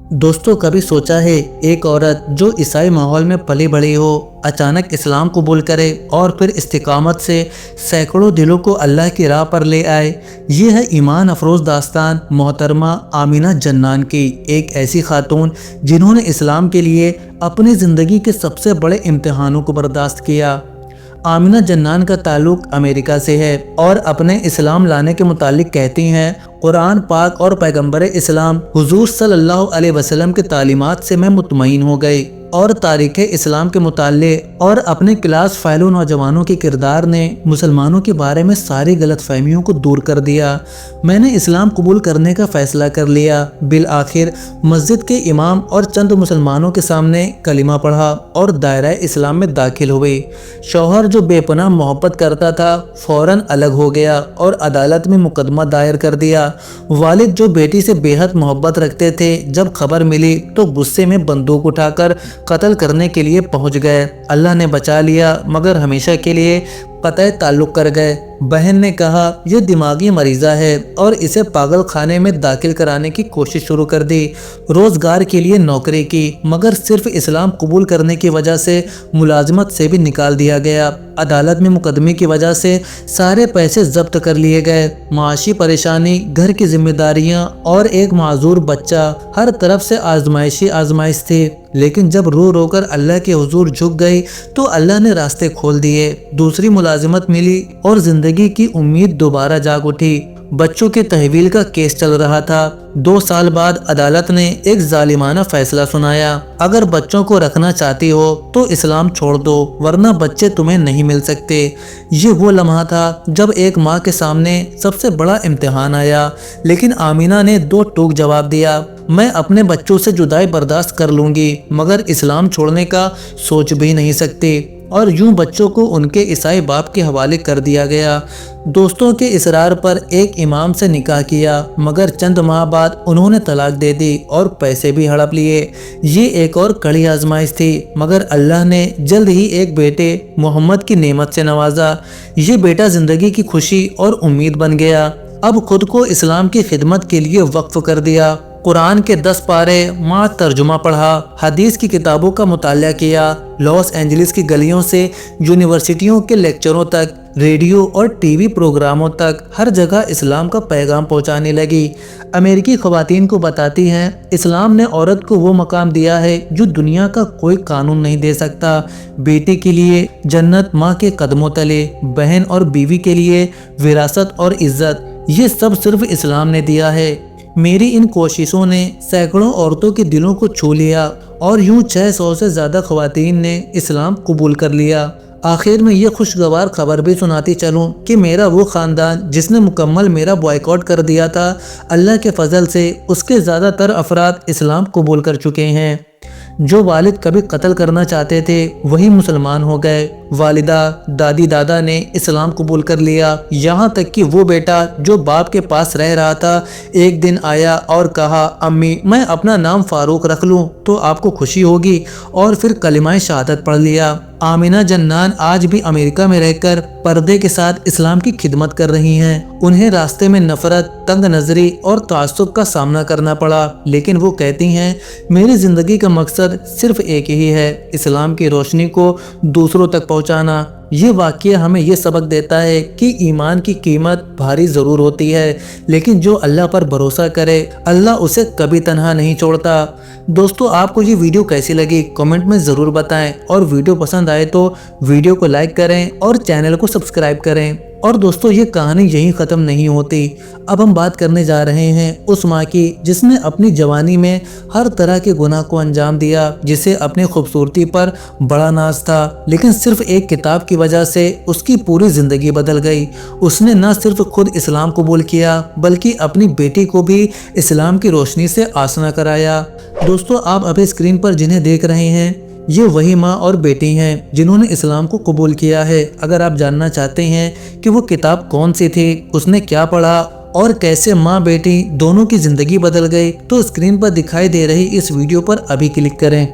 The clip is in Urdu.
دوستوں کبھی سوچا ہے ایک عورت جو عیسائی ماحول میں پلی بڑھی ہو اچانک اسلام قبول کرے اور پھر استقامت سے سینکڑوں دلوں کو اللہ کی راہ پر لے آئے؟ یہ ہے ایمان افروز داستان محترمہ آمینہ جنان کی، ایک ایسی خاتون جنہوں نے اسلام کے لیے اپنی زندگی کے سب سے بڑے امتحانوں کو برداشت کیا۔ آمینہ جنان کا تعلق امریکہ سے ہے اور اپنے اسلام لانے کے متعلق کہتی ہیں، قرآن پاک اور پیغمبر اسلام حضور صلی اللہ علیہ وسلم کی تعلیمات سے میں مطمئن ہو گئی اور تاریخ اسلام کے مطالعے اور اپنے کلاس فیلو نوجوانوں کے کردار نے مسلمانوں کے بارے میں ساری غلط فہمیوں کو دور کر دیا۔ میں نے اسلام قبول کرنے کا فیصلہ کر لیا۔ بالآخر مسجد کے امام اور چند مسلمانوں کے سامنے کلمہ پڑھا اور دائرہ اسلام میں داخل ہوئی۔ شوہر جو بے پناہ محبت کرتا تھا فوراً الگ ہو گیا اور عدالت میں مقدمہ دائر کر دیا۔ والد جو بیٹی سے بے حد محبت رکھتے تھے جب خبر ملی تو غصے میں بندوق اٹھا کر قتل کرنے کے لیے پہنچ گئے۔ اللہ نے بچا لیا مگر ہمیشہ کے لیے قطع تعلق کر گئے۔ بہن نے کہا یہ دماغی مریضہ ہے اور اسے پاگل خانے میں داخل کرانے کی کوشش شروع کر دی۔ روزگار کے لیے نوکری کی مگر صرف اسلام قبول کرنے کی وجہ سے ملازمت سے بھی نکال دیا گیا۔ عدالت میں مقدمے کی وجہ سے سارے پیسے ضبط کر لیے گئے۔ معاشی پریشانی، گھر کی ذمہ داریاں اور ایک معذور بچہ، ہر طرف سے آزمائش تھی، لیکن جب رو رو کر اللہ کے حضور جھک گئی تو اللہ نے راستے کھول دیے۔ دوسری ملازمت ملی اور زندگی کی امید دوبارہ جاگ اٹھی۔ بچوں کے تحویل کا کیس چل رہا تھا۔ 2 سال بعد عدالت نے ایک ظالمانہ فیصلہ سنایا، اگر بچوں کو رکھنا چاہتی ہو تو اسلام چھوڑ دو ورنہ بچے تمہیں نہیں مل سکتے۔ یہ وہ لمحہ تھا جب ایک ماں کے سامنے سب سے بڑا امتحان آیا، لیکن آمینہ نے 2 ٹوک جواب دیا، میں اپنے بچوں سے جدائی برداشت کر لوں گی مگر اسلام چھوڑنے کا سوچ بھی نہیں سکتی، اور یوں بچوں کو ان کے عیسائی باپ کے حوالے کر دیا گیا۔ دوستوں کے اصرار پر ایک امام سے نکاح کیا مگر چند ماہ بعد انہوں نے طلاق دے دی اور پیسے بھی ہڑپ لیے۔ یہ ایک اور کڑی آزمائش تھی مگر اللہ نے جلد ہی ایک بیٹے محمد کی نعمت سے نوازا۔ یہ بیٹا زندگی کی خوشی اور امید بن گیا۔ اب خود کو اسلام کی خدمت کے لیے وقف کر دیا۔ قرآن کے 10 پارے ماں ترجمہ پڑھا، حدیث کی کتابوں کا مطالعہ کیا، لاس اینجلس کی گلیوں سے یونیورسٹیوں کے لیکچروں تک، ریڈیو اور ٹی وی پروگراموں تک ہر جگہ اسلام کا پیغام پہنچانے لگی۔ امریکی خواتین کو بتاتی ہیں، اسلام نے عورت کو وہ مقام دیا ہے جو دنیا کا کوئی قانون نہیں دے سکتا۔ بیٹے کے لیے جنت ماں کے قدموں تلے، بہن اور بیوی کے لیے وراثت اور عزت، یہ سب صرف اسلام نے دیا ہے۔ میری ان کوششوں نے سینکڑوں عورتوں کے دلوں کو چھو لیا اور یوں 600 سے زیادہ خواتین نے اسلام قبول کر لیا۔ آخر میں یہ خوشگوار خبر بھی سناتی چلوں کہ میرا وہ خاندان جس نے مکمل میرا بائیکاٹ کر دیا تھا، اللہ کے فضل سے اس کے زیادہ تر افراد اسلام قبول کر چکے ہیں۔ جو والد کبھی قتل کرنا چاہتے تھے وہی مسلمان ہو گئے۔ والدہ، دادی، دادا نے اسلام قبول کر لیا، یہاں تک کہ وہ بیٹا جو باپ کے پاس رہ رہا تھا ایک دن آیا اور کہا، امی میں اپنا نام فاروق رکھ لوں تو آپ کو خوشی ہوگی، اور پھر کلمہ شہادت پڑھ لیا۔ آمینہ جنان آج بھی امریکہ میں رہ کر پردے کے ساتھ اسلام کی خدمت کر رہی ہیں۔ انہیں راستے میں نفرت، تنگ نظری اور تعصب کا سامنا کرنا پڑا، لیکن وہ کہتی ہیں میری زندگی کا مقصد صرف ایک ہی ہے، اسلام کی روشنی کو دوسروں تک پہنچانا۔ یہ واقعہ ہمیں یہ سبق دیتا ہے کہ ایمان کی قیمت بھاری ضرور ہوتی ہے، لیکن جو اللہ پر بھروسہ کرے اللہ اسے کبھی تنہا نہیں چھوڑتا۔ دوستو آپ کو یہ ویڈیو کیسی لگی کمنٹ میں ضرور بتائیں، اور ویڈیو پسند آئے تو ویڈیو کو لائک کریں اور چینل کو سبسکرائب کریں۔ اور دوستو یہ کہانی یہیں ختم نہیں ہوتی، اب ہم بات کرنے جا رہے ہیں اس ماں کی جس نے اپنی جوانی میں ہر طرح کے گناہ کو انجام دیا، جسے اپنی خوبصورتی پر بڑا ناز تھا، لیکن صرف ایک کتاب کی وجہ سے اس کی پوری زندگی بدل گئی۔ اس نے نہ صرف خود اسلام قبول کیا بلکہ اپنی بیٹی کو بھی اسلام کی روشنی سے آشنا کرایا۔ دوستو آپ ابھی اسکرین پر جنہیں دیکھ رہے ہیں یہ وہی ماں اور بیٹی ہیں جنہوں نے اسلام کو قبول کیا ہے۔ اگر آپ جاننا چاہتے ہیں کہ وہ کتاب کون سی تھی، اس نے کیا پڑھا اور کیسے ماں بیٹی دونوں کی زندگی بدل گئی، تو اسکرین پر دکھائی دے رہی اس ویڈیو پر ابھی کلک کریں۔